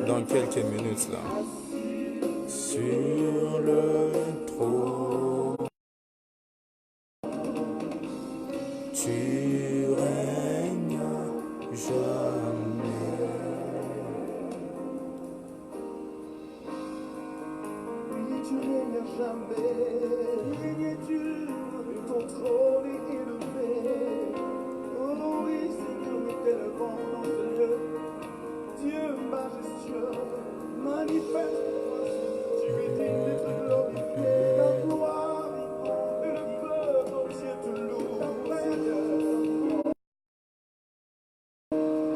dans quelques minutes là. Sur le trône, tu règnes jamais. Tu règnes jamais. Ton trône est élevé. Oh oui, Seigneur, nous t'élevons dans ce lieu. Dieu majestueux, manifeste-toi. Tu es digne d'être glorifié. Ta gloire et le peuple entier te loue. Seigneur.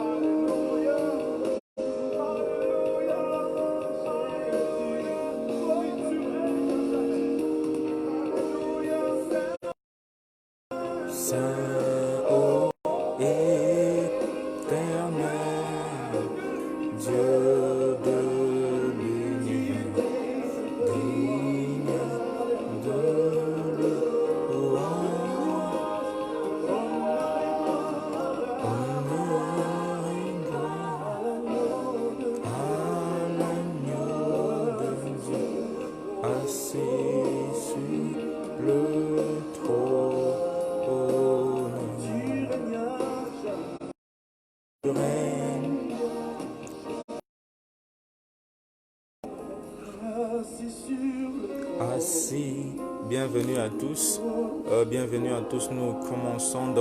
Alléluia. Alléluia. Oui, tu règnes jamais. Alléluia. Saint, ô éternel, Dieu de l'univers, digne de louange, honneur et gloire à l'agneau de Dieu, assis sur le trône. Tu règnes. Assis. Bienvenue à tous. Bienvenue à tous. Nous commençons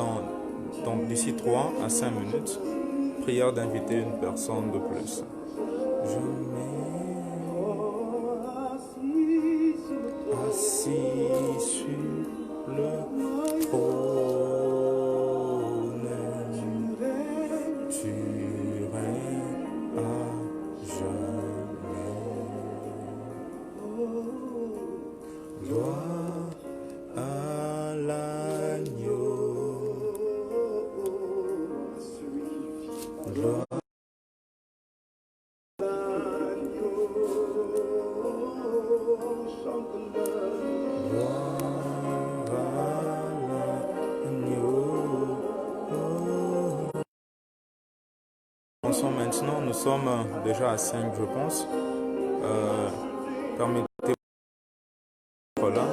d'ici 3 à 5 minutes. Prière d'inviter une personne de plus. Je mets assis sur le trône. Tu règnes à jamais. Gloire à l'agneau. Gloire maintenant, nous sommes déjà à 5, je pense. Permettez-moi là.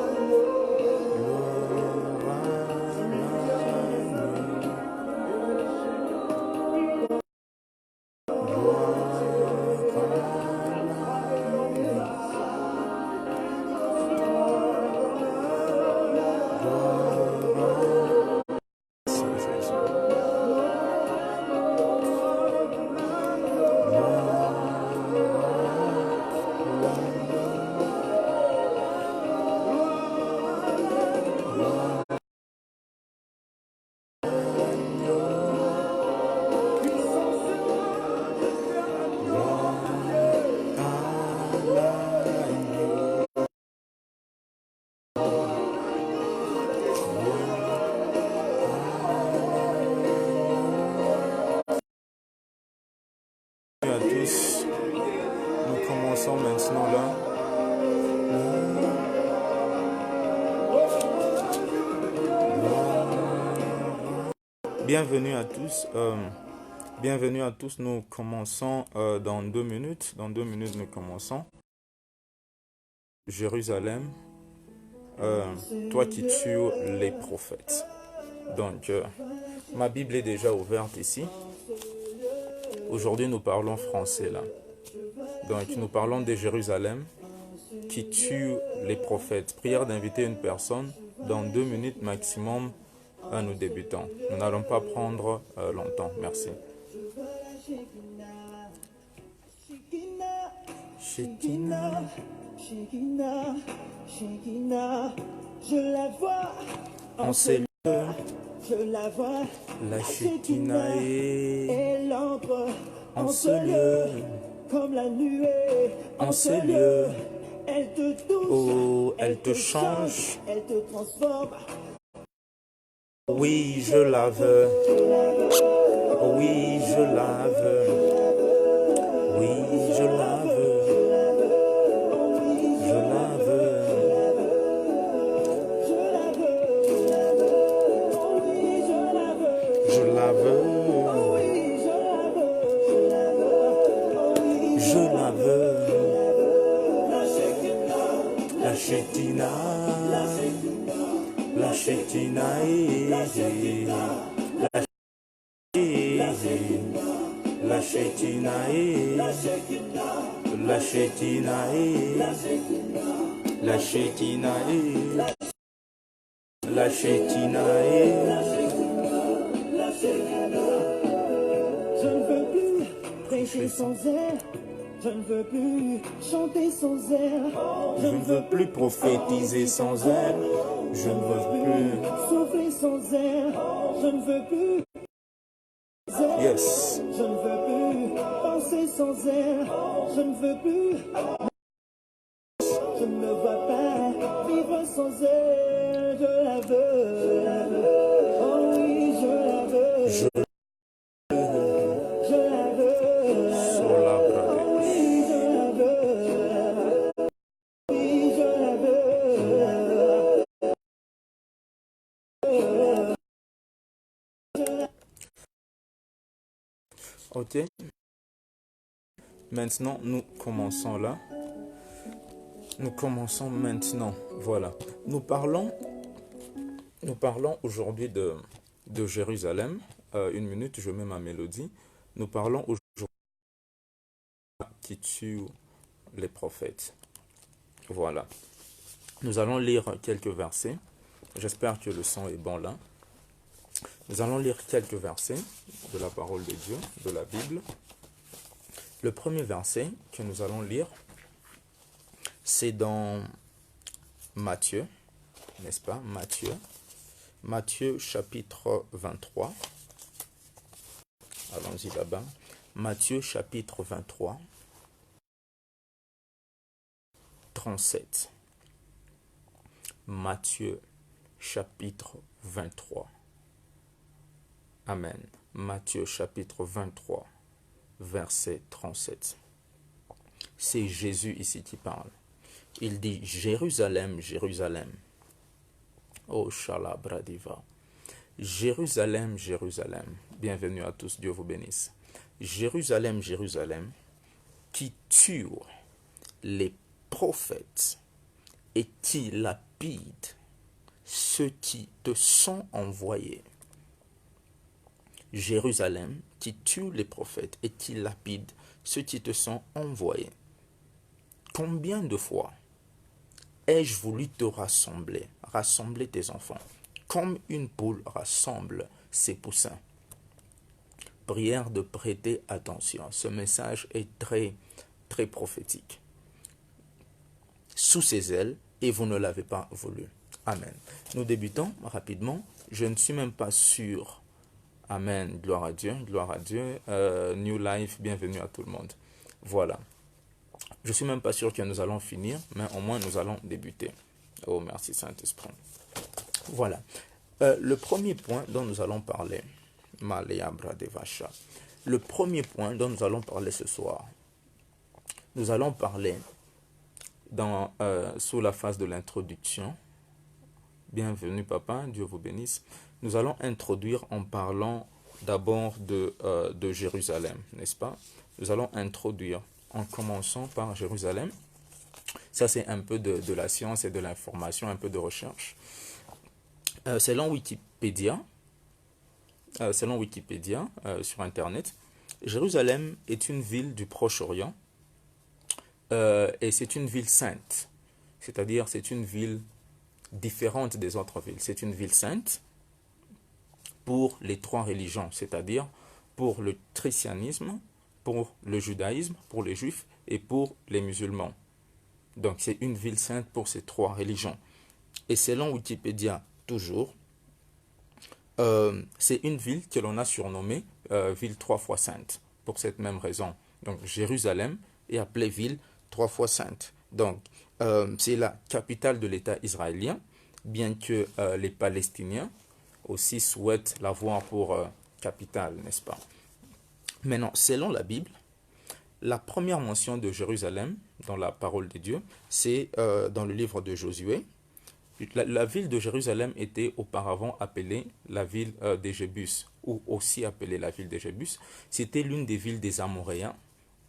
Nous commençons maintenant là. Bienvenue à tous. Bienvenue à tous. Nous commençons dans 2 minutes. Dans 2 minutes, nous commençons. Jérusalem, toi qui tues les prophètes. Donc, ma Bible est déjà ouverte ici. Aujourd'hui, nous parlons français là. Donc, nous parlons de Jérusalem qui tue les prophètes. Prière d'inviter une personne. Dans 2 minutes maximum, nous débutons. Nous n'allons pas prendre longtemps. Merci. Shekinah, Shekinah, Shekinah, je la vois en ces lieux. Je la vois, la Shekinah est l'ombre en ce lieu, comme la nuée en ce lieu. Elle te touche, oh, elle te change, elle te transforme. Oui, je la veux. Oui, je la veux. Oui, je la veux. Je la veux. Je la veux. je la veux. La Shekinah, la Shekinah, la Shekinah, la Shekinah, la Shekinah, la Shekinah, la Shekinah. Je ne veux plus prêcher sans air. Je ne veux plus chanter sans air. Je ne veux plus prophétiser sans air. Je ne veux plus souffler sans air. Je ne veux plus. Yes. Je ne veux plus penser sans air. Je ne veux plus. Je ne me vois pas vivre sans air. Je la veux. Oh oui, je la veux. Je Je la veux. sur la brade. Oui, je la veux. Oui, je la veux. Ok. Maintenant, nous commençons là. Nous commençons maintenant. Voilà. Nous parlons aujourd'hui de Jérusalem. Une minute, je mets ma mélodie. Nous parlons aujourd'hui qui tue les prophètes. Voilà. Nous allons lire quelques versets. J'espère que le son est bon là. Nous allons lire quelques versets de la parole de Dieu, de la Bible. Le premier verset que nous allons lire, c'est dans Matthieu, n'est-ce pas? Matthieu chapitre 23. Allons-y là-bas. Matthieu chapitre 23, 37. Matthieu chapitre 23. Amen. Matthieu chapitre 23, verset 37. C'est Jésus ici qui parle. Il dit, Jérusalem, Jérusalem. Oh, Shalabradiva. Jérusalem, Jérusalem. Bienvenue à tous, Dieu vous bénisse. Jérusalem, Jérusalem, qui tue les prophètes et qui lapide ceux qui te sont envoyés. Jérusalem, qui tue les prophètes et qui lapide ceux qui te sont envoyés. Combien de fois ai-je voulu te rassembler tes enfants, comme une poule rassemble ses poussins? Prière de prêter attention. Ce message est très, très prophétique. Sous ses ailes, et vous ne l'avez pas voulu. Amen. Nous débutons rapidement. Je ne suis même pas sûr. Amen. Gloire à Dieu. Gloire à Dieu. New Life, bienvenue à tout le monde. Voilà. Je ne suis même pas sûr que nous allons finir, mais au moins nous allons débuter. Oh, merci Saint-Esprit. Voilà. Le premier point dont nous allons parler, le premier point dont nous allons parler ce soir, nous allons parler sous la phase de l'introduction. Bienvenue papa, Dieu vous bénisse. Nous allons introduire en parlant d'abord de Jérusalem, n'est-ce pas? Nous allons introduire en commençant par Jérusalem. Ça c'est un peu de la science et de l'information, un peu de recherche. Selon Wikipédia, sur Internet, Jérusalem est une ville du Proche-Orient et c'est une ville sainte. C'est-à-dire c'est une ville différente des autres villes. C'est une ville sainte pour les trois religions, c'est-à-dire pour le christianisme, pour le judaïsme, pour les juifs et pour les musulmans. Donc c'est une ville sainte pour ces trois religions. Et selon Wikipédia, toujours, c'est une ville que l'on a surnommée ville trois fois sainte, pour cette même raison. Donc Jérusalem est appelée ville trois fois sainte. Donc c'est la capitale de l'État israélien, bien que les Palestiniens aussi souhaitent l'avoir pour capitale, n'est-ce pas? Maintenant, selon la Bible, la première mention de Jérusalem dans la parole de Dieu, c'est dans le livre de Josué. La ville de Jérusalem était auparavant appelée la ville des Jébus, ou aussi appelée la ville des Jébus. C'était l'une des villes des Amoréens,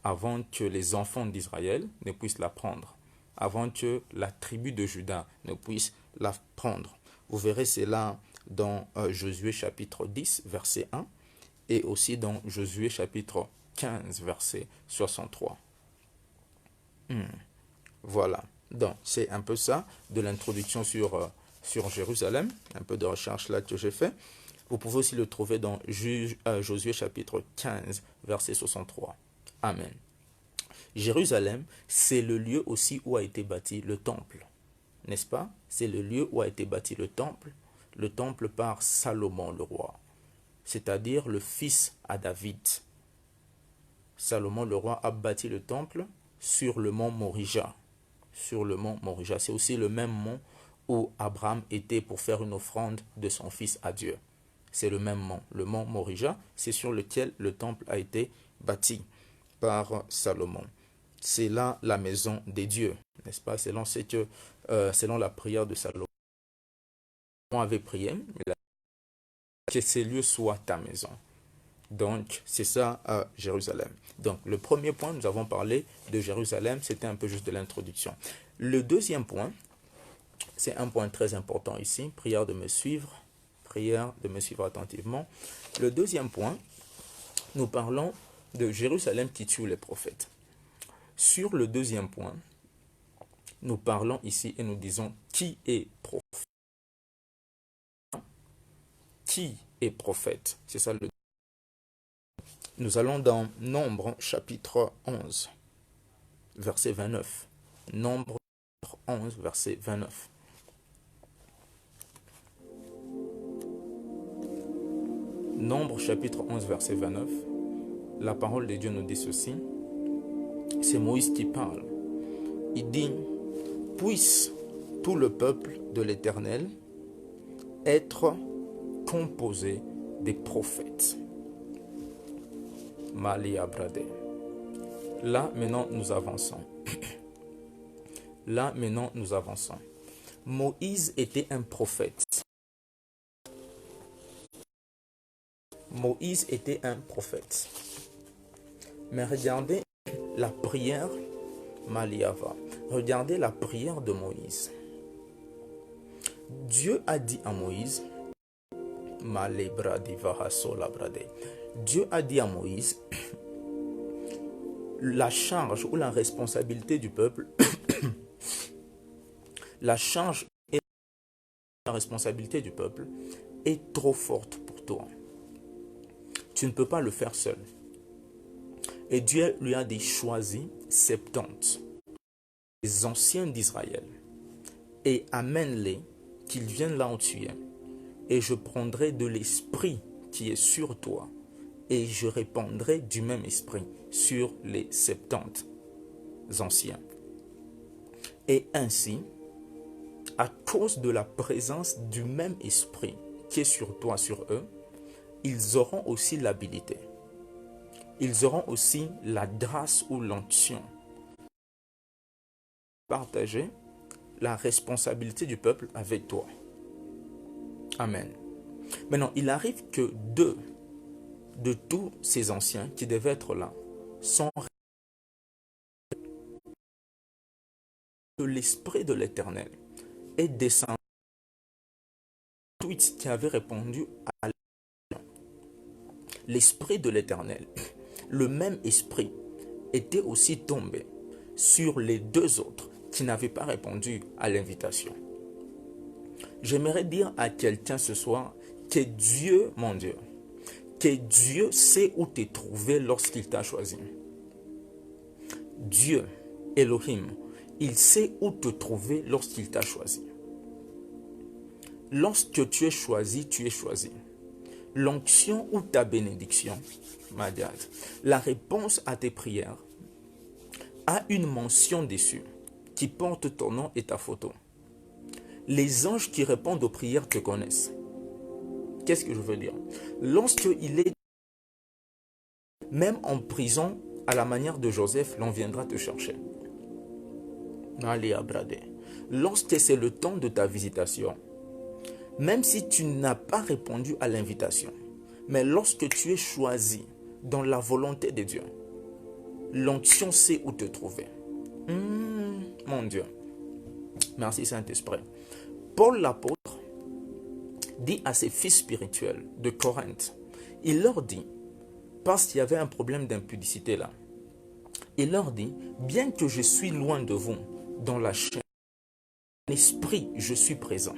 avant que les enfants d'Israël ne puissent la prendre, avant que la tribu de Juda ne puisse la prendre. Vous verrez cela dans Josué chapitre 10, verset 1, et aussi dans Josué chapitre 15, verset 63. Voilà, donc c'est un peu ça de l'introduction sur Jérusalem, un peu de recherche là que j'ai fait. Vous pouvez aussi le trouver dans Josué chapitre 15, verset 63. Amen. Jérusalem, c'est le lieu aussi où a été bâti le temple, n'est-ce pas? C'est le lieu où a été bâti le temple par Salomon le roi, c'est-à-dire le fils à David. Salomon le roi a bâti le temple sur le mont Morija. Sur le mont Morija, c'est aussi le même mont où Abraham était pour faire une offrande de son fils à Dieu. C'est le même mont, le mont Morija, c'est sur lequel le temple a été bâti par Salomon. C'est là la maison des dieux, n'est-ce pas? Selon la prière de Salomon, on avait prié que ces lieux soient ta maison. Donc, c'est ça à Jérusalem. Donc, le premier point, nous avons parlé de Jérusalem, c'était un peu juste de l'introduction. Le deuxième point, c'est un point très important ici, prière de me suivre attentivement. Le deuxième point, nous parlons de Jérusalem qui tue les prophètes. Sur le deuxième point, nous parlons ici et nous disons qui est prophète. Qui est prophète? C'est ça le. Nous allons dans Nombre chapitre 11, verset 29. Nombre 11, verset 29. Nombre chapitre 11, verset 29. La parole de Dieu nous dit ceci. C'est Moïse qui parle. Il dit, puisse tout le peuple de l'Éternel être composé des prophètes. Mali Abradé. Là, maintenant, nous avançons. Là, maintenant, nous avançons. Moïse était un prophète. Moïse était un prophète. Mais regardez la prière Maliava. Regardez la prière de Moïse. Dieu a dit à Moïse, Dieu a dit à Moïse, la charge ou la responsabilité du peuple, la charge et la responsabilité du peuple est trop forte pour toi. Tu ne peux pas le faire seul. Et Dieu lui a dit, choisis 70 les anciens d'Israël et amène-les, qu'ils viennent là où tu es. Et je prendrai de l'esprit qui est sur toi et je répandrai du même esprit sur les 70 anciens. Et ainsi, à cause de la présence du même esprit qui est sur toi, sur eux, ils auront aussi l'habilité. Ils auront aussi la grâce ou l'onction. Partager la responsabilité du peuple avec toi. Amen. Maintenant, il arrive que deux de tous ces anciens qui devaient être là sont que l'esprit de l'Éternel est descendu qui avait répondu à l'esprit de l'Éternel. Le même esprit était aussi tombé sur les deux autres qui n'avaient pas répondu à l'invitation. J'aimerais dire à quelqu'un ce soir que Dieu, mon Dieu, que Dieu sait où te trouver lorsqu'il t'a choisi. Dieu, Elohim, il sait où te trouver lorsqu'il t'a choisi. Lorsque tu es choisi, tu es choisi. L'onction ou ta bénédiction, Madiad, la réponse à tes prières a une mention dessus qui porte ton nom et ta photo. Les anges qui répondent aux prières te connaissent. Qu'est-ce que je veux dire? Lorsqu'il est même en prison, à la manière de Joseph, l'on viendra te chercher. Lorsque c'est le temps de ta visitation, même si tu n'as pas répondu à l'invitation, mais lorsque tu es choisi dans la volonté de Dieu, l'onction sait où te trouver. Mon Dieu. Merci Saint-Esprit. Paul l'apôtre dit à ses fils spirituels de Corinthe, il leur dit, parce qu'il y avait un problème d'impudicité là, il leur dit, bien que je suis loin de vous dans la chair, en esprit je suis présent.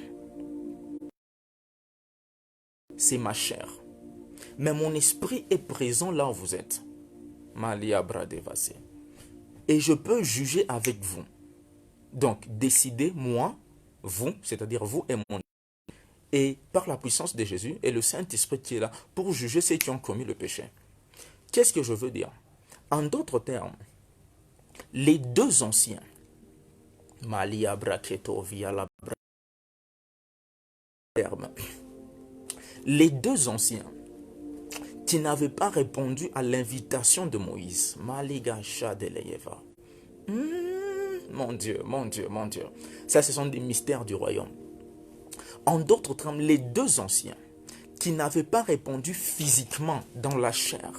C'est ma chair. Mais mon esprit est présent là où vous êtes. Malia Bradevase. Et je peux juger avec vous. Donc, décidez, moi, vous, c'est-à-dire vous et mon. Et par la puissance de Jésus et le Saint-Esprit qui est là pour juger ceux qui ont commis le péché. Qu'est-ce que je veux dire? En d'autres termes, les deux anciens, Malia Braketo via la les deux anciens qui n'avaient pas répondu à l'invitation de Moïse, Maliga Shadeleyeva. Mon Dieu, mon Dieu, mon Dieu. Ça, ce sont des mystères du royaume. En d'autres termes, les deux anciens qui n'avaient pas répondu physiquement dans la chair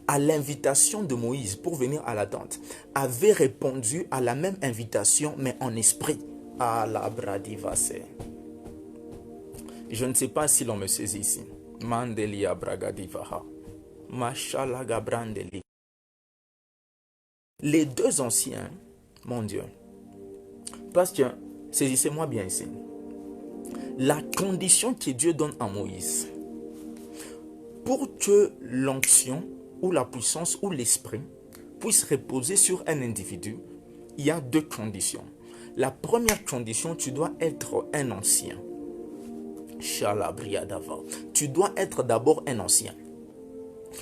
à l'invitation de Moïse pour venir à la tente, avaient répondu à la même invitation, mais en esprit. À la Bradivase. Je ne sais pas si l'on me saisit ici. Mandelia Bragadivaha. Mashalaga Brandeli. Les deux anciens, mon Dieu, parce que, saisissez-moi bien ici, la condition que Dieu donne à Moïse, pour que l'onction ou la puissance ou l'esprit puisse reposer sur un individu, il y a deux conditions. La première condition, tu dois être un ancien. Tu dois être d'abord un ancien.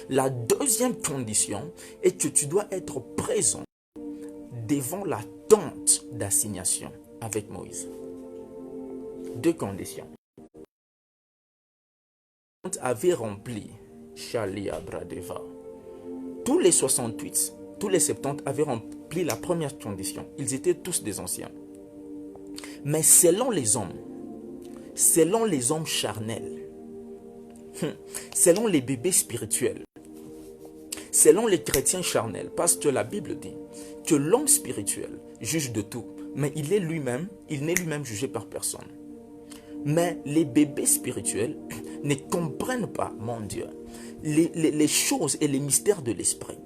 La deuxième condition est que tu dois être présent devant la tente d'assignation avec Moïse. Deux conditions. La tente avait rempli Shalia Bradeva. Tous les 68, tous les 70 avaient rempli la première condition. Ils étaient tous des anciens. Mais selon les hommes charnels, selon les bébés spirituels, selon les chrétiens charnels, parce que la Bible dit que l'homme spirituel juge de tout, mais il n'est lui-même jugé par personne. Mais les bébés spirituels ne comprennent pas, mon Dieu, les choses et les mystères de l'esprit.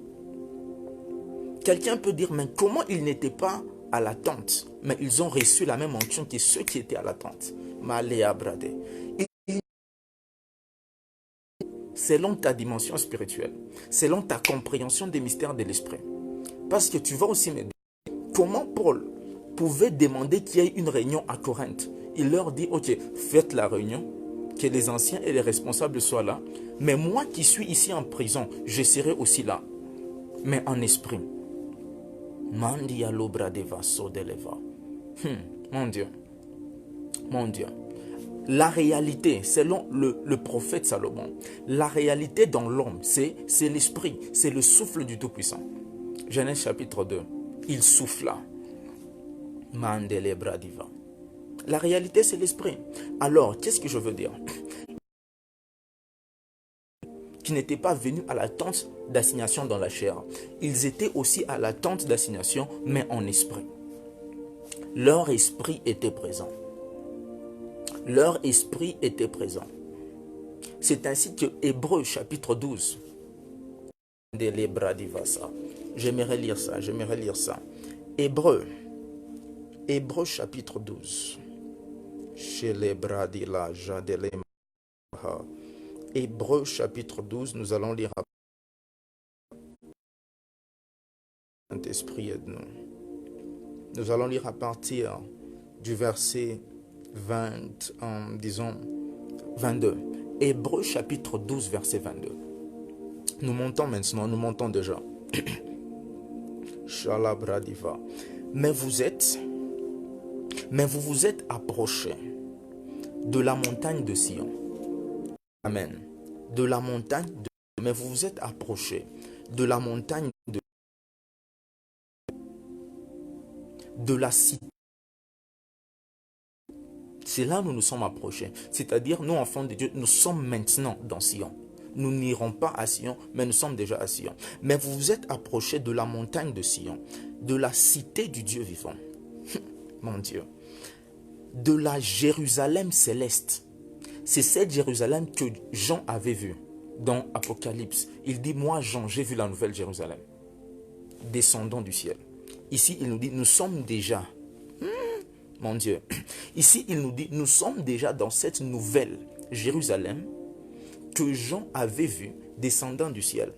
Quelqu'un peut dire, mais comment ils n'étaient pas à la tente, mais ils ont reçu la même onction que ceux qui étaient à la tente. Selon ta dimension spirituelle, selon ta compréhension des mystères de l'esprit. Parce que tu vas aussi me dire, comment Paul pouvait demander qu'il y ait une réunion à Corinthe? Il leur dit, ok, faites la réunion, que les anciens et les responsables soient là, mais moi qui suis ici en prison, je serai aussi là, mais en esprit. Mon Dieu, mon Dieu. La réalité, selon le prophète Salomon, la réalité dans l'homme, c'est l'esprit, c'est le souffle du Tout-Puissant. Genèse chapitre 2, il souffla. Mandele Bradiva. La réalité, c'est l'esprit. Alors, qu'est-ce que je veux dire? Qui n'étaient pas venus à la tente d'assignation dans la chair. Ils étaient aussi à la tente d'assignation, mais en esprit. Leur esprit était présent. Leur esprit était présent. C'est ainsi que Hébreux chapitre 12. J'aimerais lire ça. Hébreux chapitre 12. Hébreux chapitre 12, nous allons lire à Saint-Esprit aide-nous. Nous allons lire à partir du verset 22. Hébreux chapitre 12, verset 22. Nous montons maintenant, nous montons déjà. Shalabradiva. Mais vous vous êtes approchés de la montagne de Sion. Amen. De la montagne mais vous vous êtes approchés de la montagne de la cité. C'est là où nous nous sommes approchés. C'est-à-dire, nous, enfants de Dieu, nous sommes maintenant dans Sion. Nous n'irons pas à Sion, mais nous sommes déjà à Sion. Mais vous vous êtes approchés de la montagne de Sion, de la cité du Dieu vivant. Mon Dieu. De la Jérusalem céleste. C'est cette Jérusalem que Jean avait vue dans Apocalypse. Il dit, moi Jean, j'ai vu la nouvelle Jérusalem, descendant du ciel. Ici, il nous dit, nous sommes déjà, mon Dieu, ici, il nous dit, nous sommes déjà dans cette nouvelle Jérusalem que Jean avait vue descendant du ciel.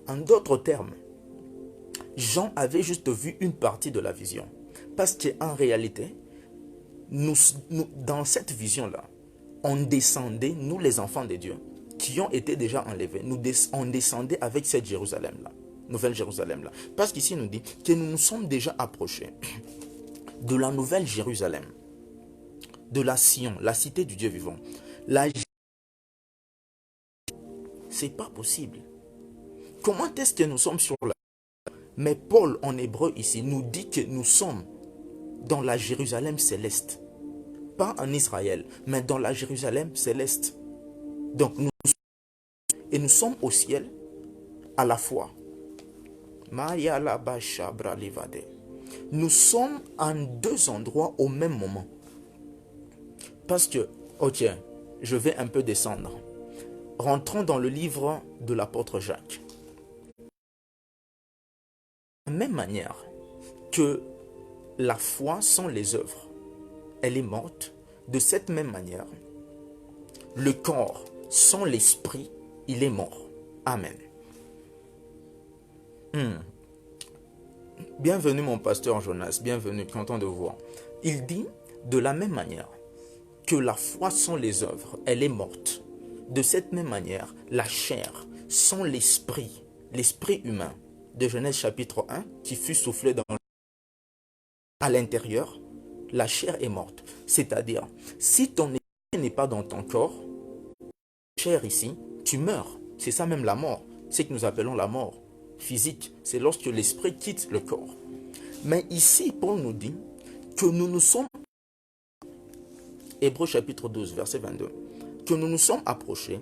En d'autres termes, Jean avait juste vu une partie de la vision. Parce qu'en réalité, nous, dans cette vision-là, on descendait, nous les enfants de Dieu, qui ont été déjà enlevés, on descendait avec cette Jérusalem-là, nouvelle Jérusalem-là. Parce qu'ici, il nous dit que nous nous sommes déjà approchés de la nouvelle Jérusalem, de la Sion, la cité du Dieu vivant. C'est pas possible. Comment est-ce que nous sommes sur la... Mais Paul, en hébreu ici, nous dit que nous sommes dans la Jérusalem céleste. Pas en Israël, mais dans la Jérusalem céleste. Donc, nous sommes au ciel à la fois. Nous sommes en deux endroits au même moment. Parce que, ok, je vais un peu descendre. Rentrons dans le livre de l'apôtre Jacques. De la même manière que la foi sans les œuvres, elle est morte. De cette même manière, le corps sans l'esprit, il est mort. Amen. Bienvenue mon pasteur Jonas, bienvenue, content de vous voir. Il dit, de la même manière que la foi sans les œuvres, elle est morte. De cette même manière, la chair sans l'esprit, l'esprit humain, de Genèse chapitre 1, qui fut soufflé à l'intérieur, la chair est morte. C'est-à-dire, si ton esprit n'est pas dans ton corps, chair ici, tu meurs. C'est ça même la mort. C'est ce que nous appelons la mort physique. C'est lorsque l'esprit quitte le corps. Mais ici, Paul nous dit que nous nous sommes, Hébreux chapitre 12, verset 22, que nous nous sommes approchés,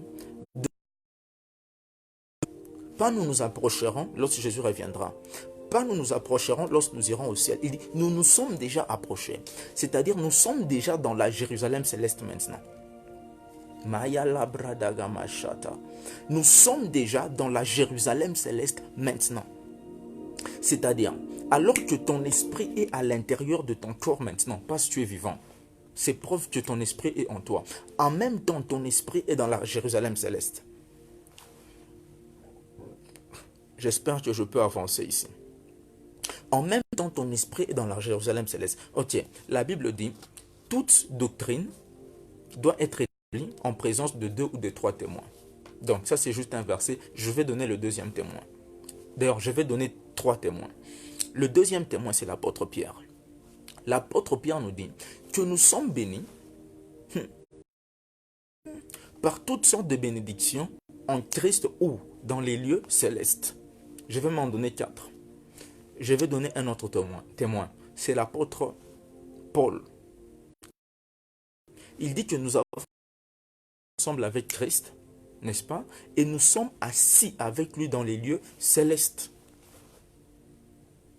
pas nous nous approcherons lorsque Jésus reviendra. Pas nous nous approcherons lorsque nous irons au ciel. Il dit, nous nous sommes déjà approchés. C'est-à-dire, nous sommes déjà dans la Jérusalem céleste maintenant. Nous sommes déjà dans la Jérusalem céleste maintenant. C'est-à-dire, alors que ton esprit est à l'intérieur de ton corps maintenant, parce que tu es vivant, c'est preuve que ton esprit est en toi. En même temps, ton esprit est dans la Jérusalem céleste. J'espère que je peux avancer ici. En même temps, ton esprit est dans la Jérusalem céleste. Ok, la Bible dit, toute doctrine doit être établie en présence de 2 ou de 3 témoins. Donc, ça c'est juste un verset. Je vais donner le deuxième témoin. D'ailleurs, je vais donner 3 témoins. Le deuxième témoin, c'est l'apôtre Pierre. L'apôtre Pierre nous dit que nous sommes bénis par toutes sortes de bénédictions en Christ ou dans les lieux célestes. Je vais m'en donner 4. Je vais donner un autre témoin. C'est l'apôtre Paul. Il dit que nous avons ensemble avec Christ, n'est-ce pas? Et nous sommes assis avec lui dans les lieux célestes.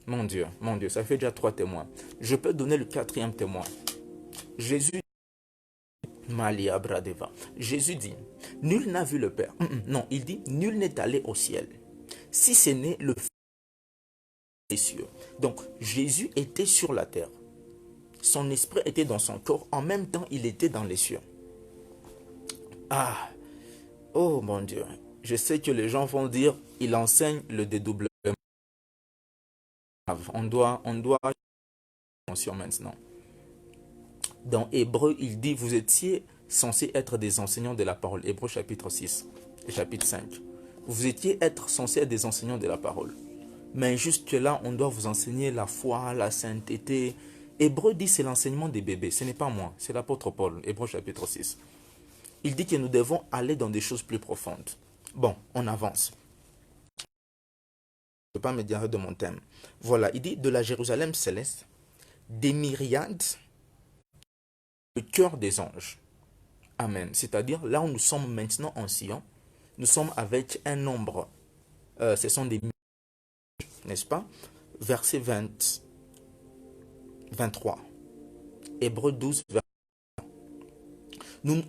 Mon Dieu, ça fait déjà 3 témoins. Je peux donner le 4e témoin. Jésus dit, nul n'a vu le Père. Non, il dit, nul n'est allé au ciel, si ce n'est le Fils des cieux. Donc, Jésus était sur la terre. Son esprit était dans son corps. En même temps, il était dans les cieux. Ah, oh mon Dieu. Je sais que les gens vont dire, il enseigne le dédoublement. On doit attention maintenant. Dans Hébreu, il dit, vous étiez censés être des enseignants de la parole. Hébreu chapitre 6 et chapitre 5. Vous étiez censés être des enseignants de la parole. Mais jusque-là, on doit vous enseigner la foi, la sainteté. Hébreu dit, c'est l'enseignement des bébés. Ce n'est pas moi, c'est l'apôtre Paul. Hébreu chapitre 6. Il dit que nous devons aller dans des choses plus profondes. Bon, on avance. Je ne peux pas me dire de mon thème. Voilà, il dit de la Jérusalem céleste, des myriades, le cœur des anges. Amen. C'est-à-dire, là où nous sommes maintenant en Sion, nous sommes avec un nombre. Ce sont des milliers, n'est-ce pas? Verset 23. Hébreux 12,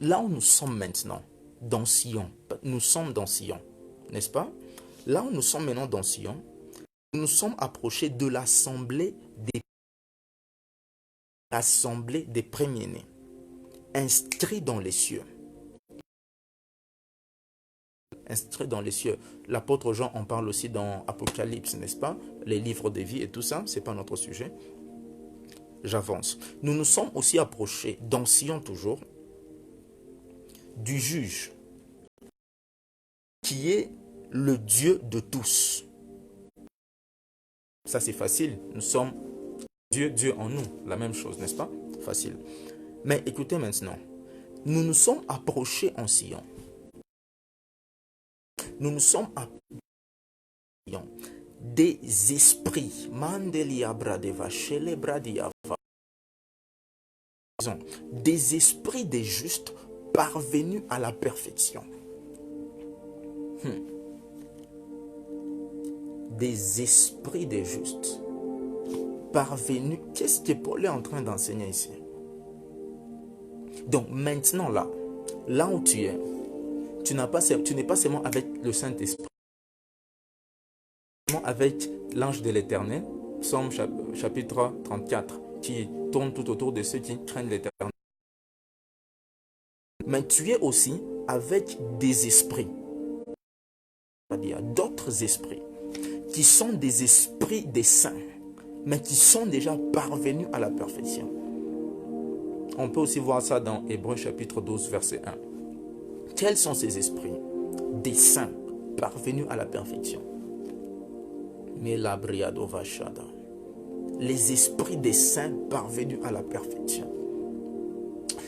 là où nous sommes maintenant, dans Sion, nous sommes dans Sion, n'est-ce pas? Là où nous sommes maintenant dans Sion, nous sommes approchés de l'assemblée des premiers-nés, inscrits dans les cieux. Inscrits dans les cieux. L'apôtre Jean en parle aussi dans Apocalypse, n'est-ce pas? Les livres de vie et tout ça, ce n'est pas notre sujet. J'avance. Nous nous sommes aussi approchés, dans Sion toujours, du juge, qui est le Dieu de tous. Ça c'est facile, nous sommes Dieu en nous, la même chose, n'est-ce pas? Facile. Mais écoutez maintenant, nous nous sommes approchés en Sion. Nous nous sommes approchés des esprits, des esprits des justes parvenus à la perfection. Des esprits des justes parvenus. Qu'est-ce que Paul est en train d'enseigner ici? Donc maintenant là où tu es, tu n'es pas seulement avec le Saint-Esprit, avec l'ange de l'Éternel, Psaume chapitre 34, qui tourne tout autour de ceux qui craignent l'Éternel. Mais tu es aussi avec des esprits, c'est-à-dire d'autres esprits, qui sont des esprits des saints, mais qui sont déjà parvenus à la perfection. On peut aussi voir ça dans Hébreux chapitre 12, verset 1. Quels sont ces esprits? Des saints parvenus à la perfection. Les esprits des saints parvenus à la perfection.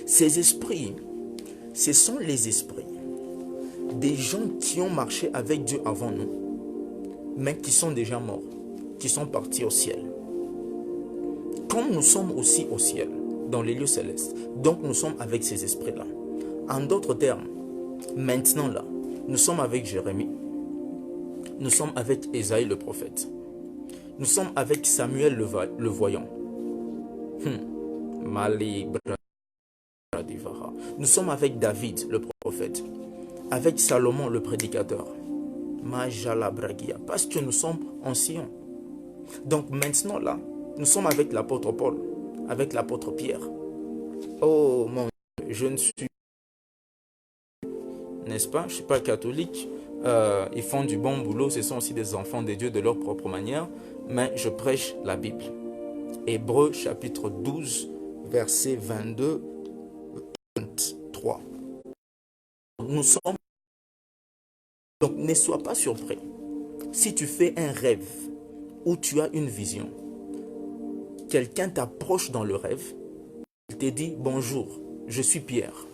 Ces esprits, ce sont les esprits des gens qui ont marché avec Dieu avant nous, mais qui sont déjà morts, qui sont partis au ciel. Comme nous sommes aussi au ciel, dans les lieux célestes, donc nous sommes avec ces esprits-là. En d'autres termes, maintenant là, nous sommes avec Jérémie, nous sommes avec Ésaïe le prophète, nous sommes avec Samuel le voyant, nous sommes avec David le prophète, avec Salomon le prédicateur, parce que nous sommes en Sion. Donc maintenant là, nous sommes avec l'apôtre Paul, avec l'apôtre Pierre. Oh mon Dieu, je ne suis, n'est-ce pas? Je ne suis pas catholique. Ils font du bon boulot, ce sont aussi des enfants de Dieu de leur propre manière, mais je prêche la Bible. Hébreux chapitre 12, verset 22, 23. Nous sommes. Donc ne sois pas surpris. Si tu fais un rêve ou tu as une vision, quelqu'un t'approche dans le rêve, il te dit bonjour, je suis Pierre.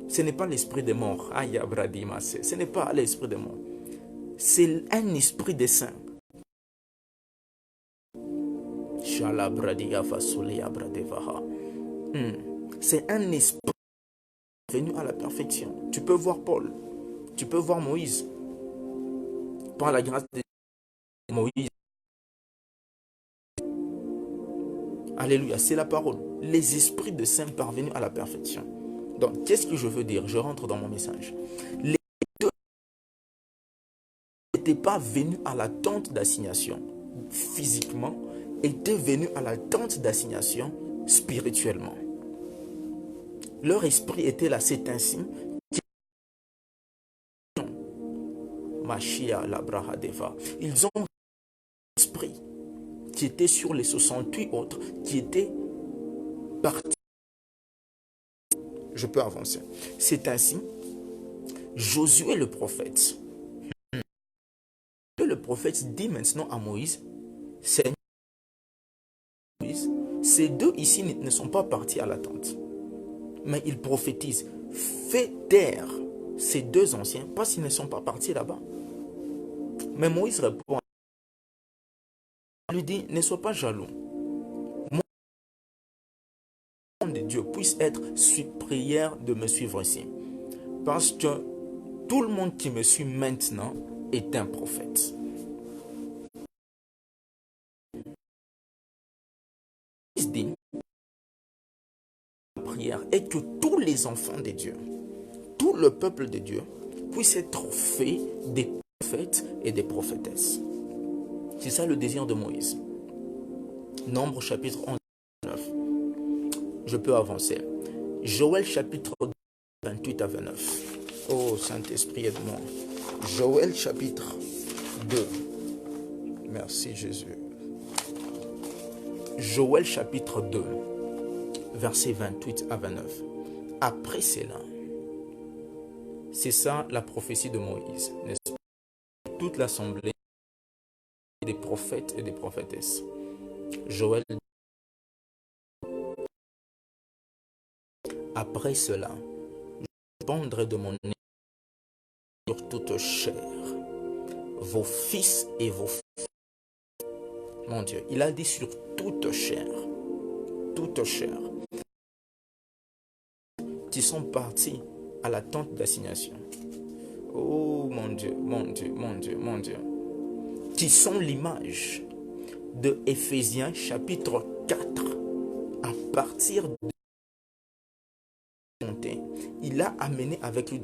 Ce n'est pas l'esprit des morts. Ce n'est pas l'esprit des morts. C'est un esprit des saints. C'est un esprit venu à la perfection. Tu peux voir Paul, tu peux voir Moïse. Par la grâce de Moïse. Alléluia, c'est la parole. Les esprits de saints parvenus à la perfection. Donc, qu'est-ce que je veux dire? Je rentre dans mon message. Les deux n'étaient pas venus à la tente d'assignation physiquement, étaient venus à la tente d'assignation spirituellement. Leur esprit était là, c'est ainsi. Ils ont un esprit qui était sur les 68 autres qui étaient partis. Je peux avancer. C'est ainsi, Josué le prophète. Le prophète dit maintenant à Moïse, Seigneur, Moïse, ces deux ici ne sont pas partis à la tente, mais ils prophétisent. Fais taire ces deux anciens parce qu'ils ne sont pas partis là-bas. Mais Moïse répond, il lui dit, ne sois pas jaloux. Mon de Dieu puisse être prière de me suivre ici. Parce que tout le monde qui me suit maintenant est un prophète. La prière est que tous les enfants de Dieu, tout le peuple de Dieu, puisse être fait des prophètes et des prophétesses. C'est ça le désir de Moïse. Nombre chapitre 11, 9. Je peux avancer. Joël chapitre 28 à 29. Oh Saint-Esprit, aide-moi. Joël chapitre 2. Merci Jésus. Joël chapitre 2, versets 28 à 29. Après cela, c'est ça la prophétie de Moïse, n'est-ce pas? Toute l'assemblée des prophètes et des prophétesses. Joël. Après cela, je pondrai de mon nez sur toute chair, vos fils et vos filles. Mon Dieu, il a dit sur toute chair, qui sont partis à la tente d'assignation. Oh mon Dieu, mon Dieu, mon Dieu, mon Dieu. Qui sont l'image de Éphésiens chapitre 4. À partir de il a amené avec lui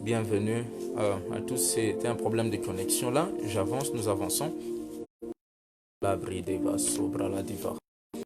bienvenue à tous. C'était un problème de connexion là. J'avance, nous avançons. La bride va sobre la diva.